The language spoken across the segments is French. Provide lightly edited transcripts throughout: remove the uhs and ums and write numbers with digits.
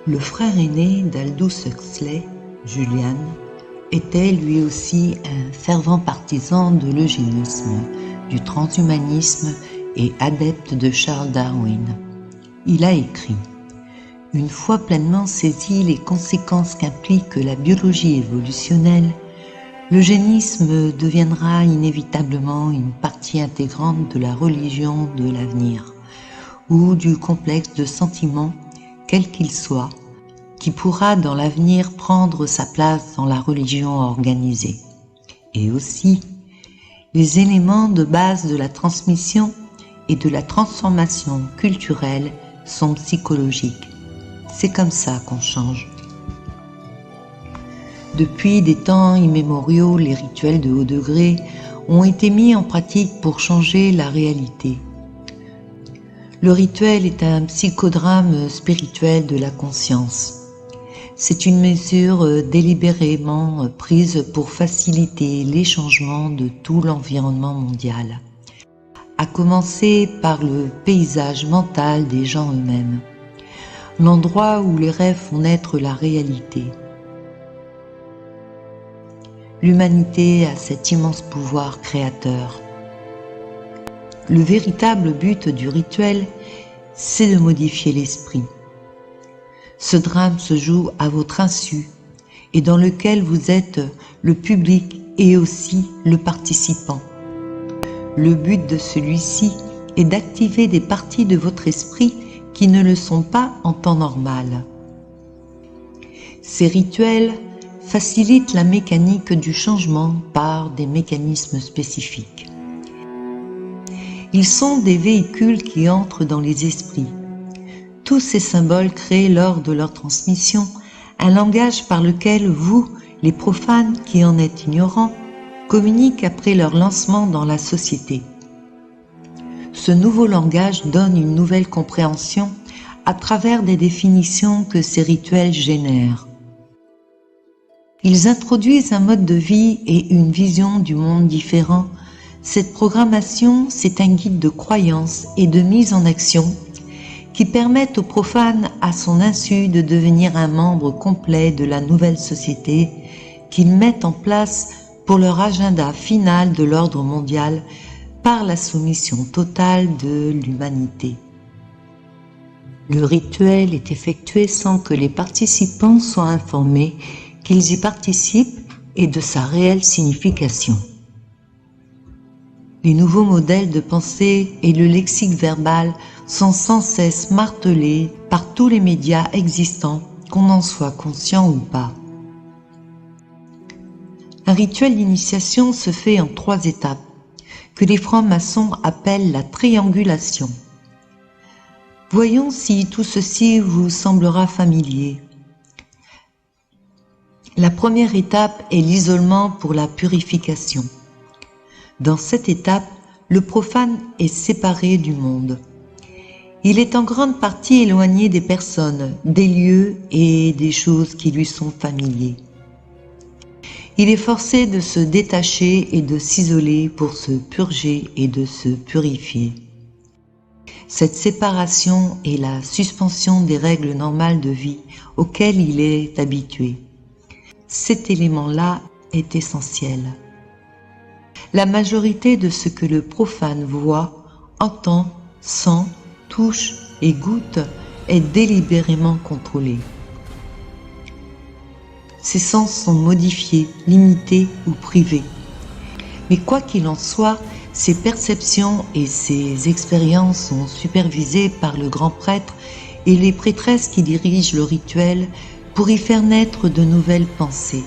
Le frère aîné d'Aldous Huxley, Julian, était lui aussi un fervent partisan de l'eugénisme, du transhumanisme et adepte de Charles Darwin. Il a écrit « Une fois pleinement saisi les conséquences qu'implique la biologie évolutionnelle, l'eugénisme deviendra inévitablement une partie intégrante de la religion de l'avenir, ou du complexe de sentiments, quel qu'il soit, qui pourra dans l'avenir prendre sa place dans la religion organisée. Et aussi, les éléments de base de la transmission et de la transformation culturelle sont psychologiques. C'est comme ça qu'on change. Depuis des temps immémoriaux, les rituels de haut degré ont été mis en pratique pour changer la réalité. Le rituel est un psychodrame spirituel de la conscience. C'est une mesure délibérément prise pour faciliter les changements de tout l'environnement mondial, à commencer par le paysage mental des gens eux-mêmes, l'endroit où les rêves font naître la réalité. L'humanité a cet immense pouvoir créateur. Le véritable but du rituel, c'est de modifier l'esprit. Ce drame se joue à votre insu et dans lequel vous êtes le public et aussi le participant. Le but de celui-ci est d'activer des parties de votre esprit qui ne le sont pas en temps normal. Ces rituels facilitent la mécanique du changement par des mécanismes spécifiques. Ils sont des véhicules qui entrent dans les esprits. Tous ces symboles créent lors de leur transmission un langage par lequel vous, les profanes qui en êtes ignorants, communiquent après leur lancement dans la société. Ce nouveau langage donne une nouvelle compréhension à travers des définitions que ces rituels génèrent. Ils introduisent un mode de vie et une vision du monde différent. Cette programmation, c'est un guide de croyance et de mise en action qui permettent aux profanes à son insu de devenir un membre complet de la nouvelle société qu'ils mettent en place pour leur agenda final de l'ordre mondial par la soumission totale de l'humanité. Le rituel est effectué sans que les participants soient informés qu'ils y participent et de sa réelle signification. Les nouveaux modèles de pensée et le lexique verbal sont sans cesse martelés par tous les médias existants, qu'on en soit conscient ou pas. Un rituel d'initiation se fait en 3 étapes, que les francs-maçons appellent la triangulation. Voyons si tout ceci vous semblera familier. La première étape est l'isolement pour la purification. Dans cette étape, le profane est séparé du monde. Il est en grande partie éloigné des personnes, des lieux et des choses qui lui sont familiers. Il est forcé de se détacher et de s'isoler pour se purger et de se purifier. Cette séparation est la suspension des règles normales de vie auxquelles il est habitué. Cet élément-là est essentiel. La majorité de ce que le profane voit, entend, sent, touche et goûte est délibérément contrôlé. Ses sens sont modifiés, limités ou privés. Mais quoi qu'il en soit, ses perceptions et ses expériences sont supervisées par le grand prêtre et les prêtresses qui dirigent le rituel pour y faire naître de nouvelles pensées.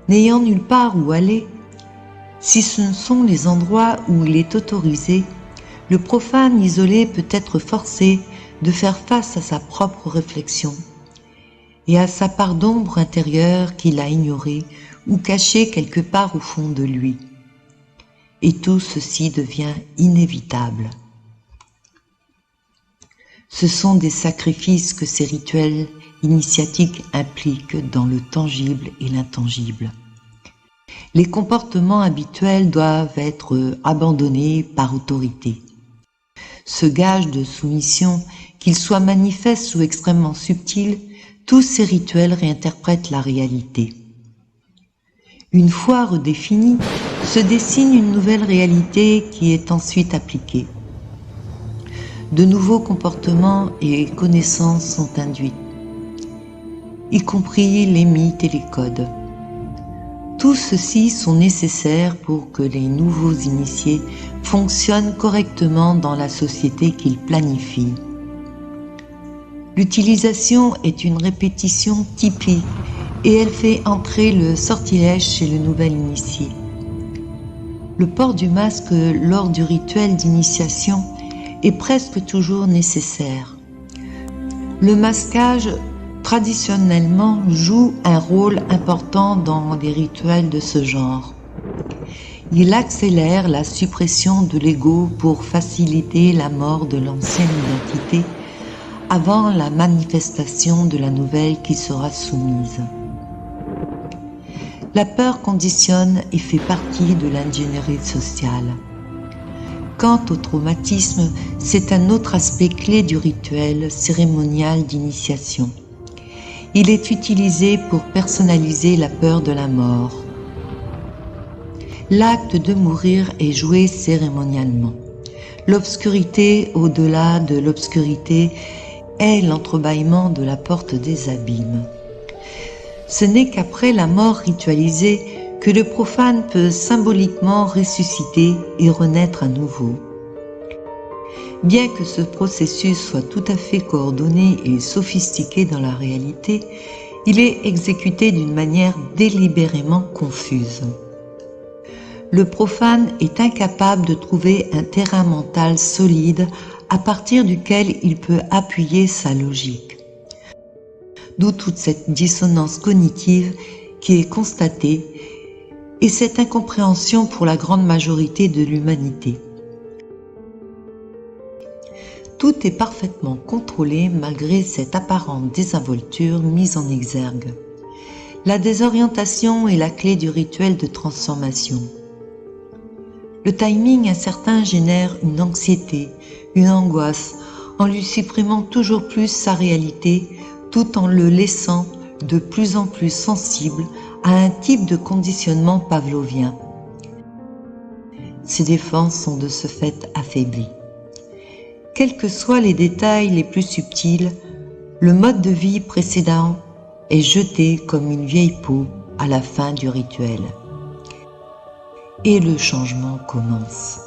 N'ayant nulle part où aller, si ce ne sont les endroits où il est autorisé, le profane isolé peut être forcé de faire face à sa propre réflexion et à sa part d'ombre intérieure qu'il a ignorée ou cachée quelque part au fond de lui. Et tout ceci devient inévitable. Ce sont des sacrifices que ces rituels initiatiques impliquent dans le tangible et l'intangible. Les comportements habituels doivent être abandonnés par autorité. Ce gage de soumission, qu'il soit manifeste ou extrêmement subtil, tous ces rituels réinterprètent la réalité. Une fois redéfinie, se dessine une nouvelle réalité qui est ensuite appliquée. De nouveaux comportements et connaissances sont induits, y compris les mythes et les codes. Tous ceux-ci sont nécessaires pour que les nouveaux initiés fonctionnent correctement dans la société qu'ils planifient. L'utilisation est une répétition typique et elle fait entrer le sortilège chez le nouvel initié. Le port du masque lors du rituel d'initiation est presque toujours nécessaire. Le masquage, traditionnellement, joue un rôle important dans les rituels de ce genre. Il accélère la suppression de l'ego pour faciliter la mort de l'ancienne identité avant la manifestation de la nouvelle qui sera soumise. La peur conditionne et fait partie de l'ingénierie sociale. Quant au traumatisme, c'est un autre aspect clé du rituel cérémonial d'initiation. Il est utilisé pour personnaliser la peur de la mort. L'acte de mourir est joué cérémonialement. L'obscurité au-delà de l'obscurité est l'entrebâillement de la porte des abîmes. Ce n'est qu'après la mort ritualisée que le profane peut symboliquement ressusciter et renaître à nouveau. Bien que ce processus soit tout à fait coordonné et sophistiqué dans la réalité, il est exécuté d'une manière délibérément confuse. Le profane est incapable de trouver un terrain mental solide à partir duquel il peut appuyer sa logique. D'où toute cette dissonance cognitive qui est constatée et cette incompréhension pour la grande majorité de l'humanité. Tout est parfaitement contrôlé malgré cette apparente désinvolture mise en exergue. La désorientation est la clé du rituel de transformation. Le timing incertain génère une anxiété, une angoisse, en lui supprimant toujours plus sa réalité, tout en le laissant de plus en plus sensible à un type de conditionnement pavlovien. Ses défenses sont de ce fait affaiblies. Quels que soient les détails les plus subtils, le mode de vie précédent est jeté comme une vieille peau à la fin du rituel. Et le changement commence.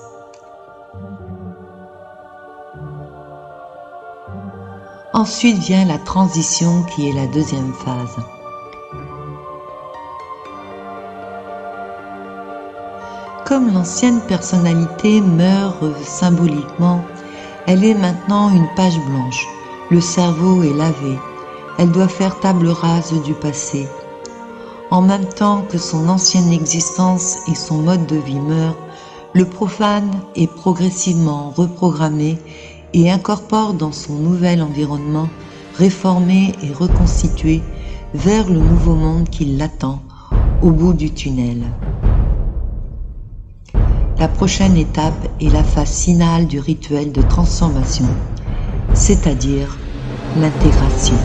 Ensuite vient la transition qui est la deuxième phase. Comme l'ancienne personnalité meurt symboliquement, elle est maintenant une page blanche. Le cerveau est lavé. Elle doit faire table rase du passé. En même temps que son ancienne existence et son mode de vie meurent, le profane est progressivement reprogrammé et incorpore dans son nouvel environnement, réformé et reconstitué, vers le nouveau monde qui l'attend, au bout du tunnel. La prochaine étape est la phase finale du rituel de transformation, c'est-à-dire l'intégration.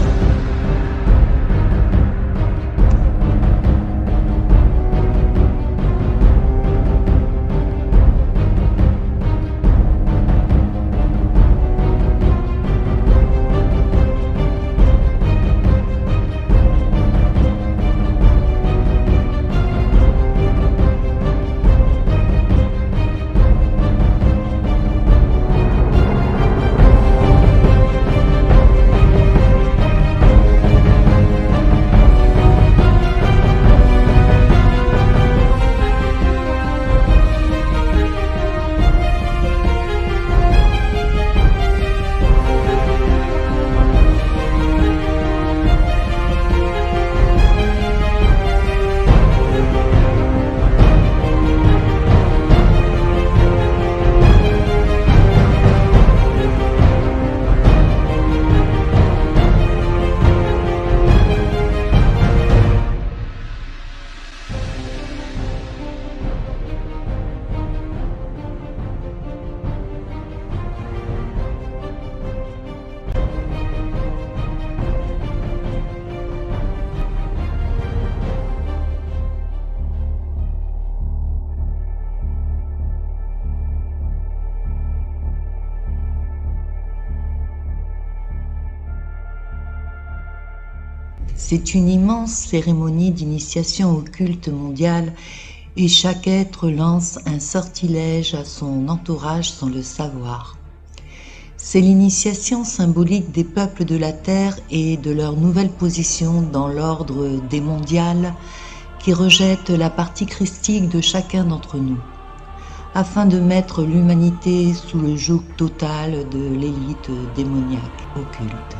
C'est une immense cérémonie d'initiation au culte mondial et chaque être lance un sortilège à son entourage sans le savoir. C'est l'initiation symbolique des peuples de la Terre et de leur nouvelle position dans l'ordre des mondiales qui rejette la partie christique de chacun d'entre nous, afin de mettre l'humanité sous le joug total de l'élite démoniaque occulte.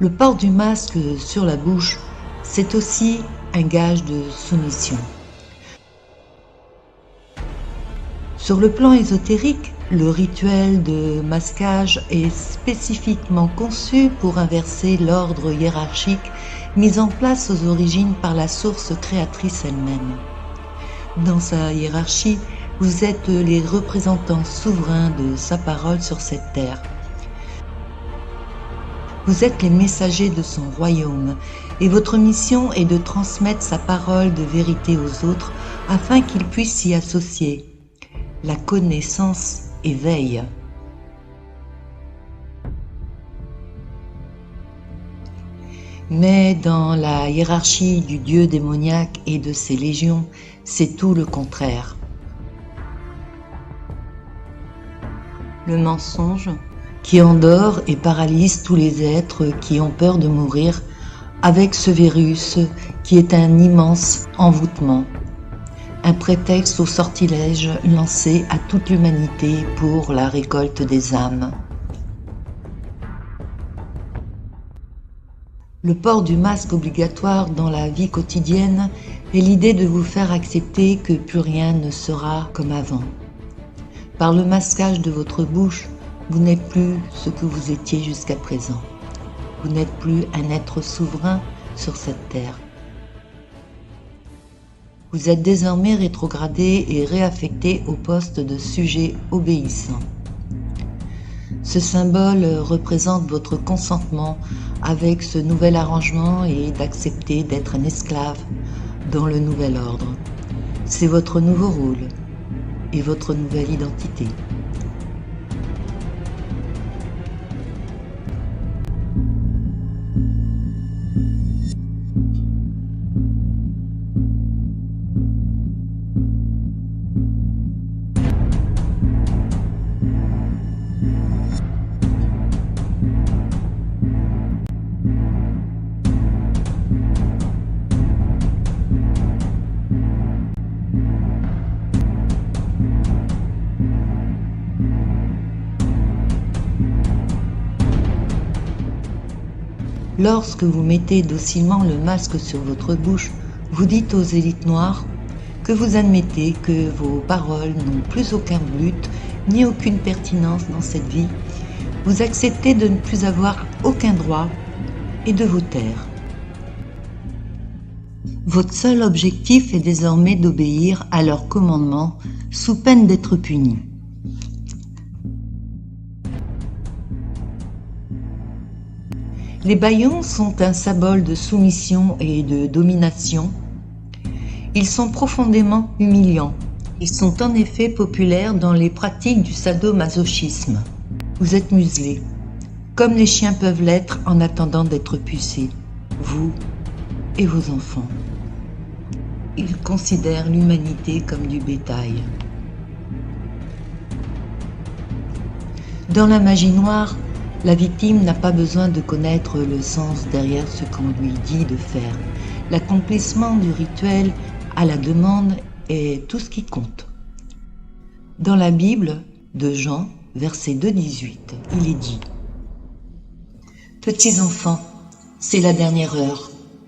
Le port du masque sur la bouche, c'est aussi un gage de soumission. Sur le plan ésotérique, le rituel de masquage est spécifiquement conçu pour inverser l'ordre hiérarchique mis en place aux origines par la source créatrice elle-même. Dans sa hiérarchie, vous êtes les représentants souverains de sa parole sur cette terre. Vous êtes les messagers de son royaume et votre mission est de transmettre sa parole de vérité aux autres afin qu'ils puissent s'y associer. La connaissance éveille. Mais dans la hiérarchie du dieu démoniaque et de ses légions, c'est tout le contraire. Le mensonge qui endort et paralyse tous les êtres qui ont peur de mourir avec ce virus qui est un immense envoûtement, un prétexte au sortilège lancé à toute l'humanité pour la récolte des âmes. Le port du masque obligatoire dans la vie quotidienne est l'idée de vous faire accepter que plus rien ne sera comme avant. Par le masquage de votre bouche, vous n'êtes plus ce que vous étiez jusqu'à présent. Vous n'êtes plus un être souverain sur cette terre. Vous êtes désormais rétrogradé et réaffecté au poste de sujet obéissant. Ce symbole représente votre consentement avec ce nouvel arrangement et d'accepter d'être un esclave dans le nouvel ordre. C'est votre nouveau rôle et votre nouvelle identité. Lorsque vous mettez docilement le masque sur votre bouche, vous dites aux élites noires que vous admettez que vos paroles n'ont plus aucun but ni aucune pertinence dans cette vie. Vous acceptez de ne plus avoir aucun droit et de vous taire. Votre seul objectif est désormais d'obéir à leurs commandements sous peine d'être puni. Les bâillons sont un symbole de soumission et de domination. Ils sont profondément humiliants. Ils sont en effet populaires dans les pratiques du sadomasochisme. Vous êtes muselés, comme les chiens peuvent l'être en attendant d'être pucés, vous et vos enfants. Ils considèrent l'humanité comme du bétail. Dans la magie noire, la victime n'a pas besoin de connaître le sens derrière ce qu'on lui dit de faire. L'accomplissement du rituel à la demande est tout ce qui compte. Dans la Bible de Jean, verset 2,18, il est dit « Petits enfants, c'est la dernière heure.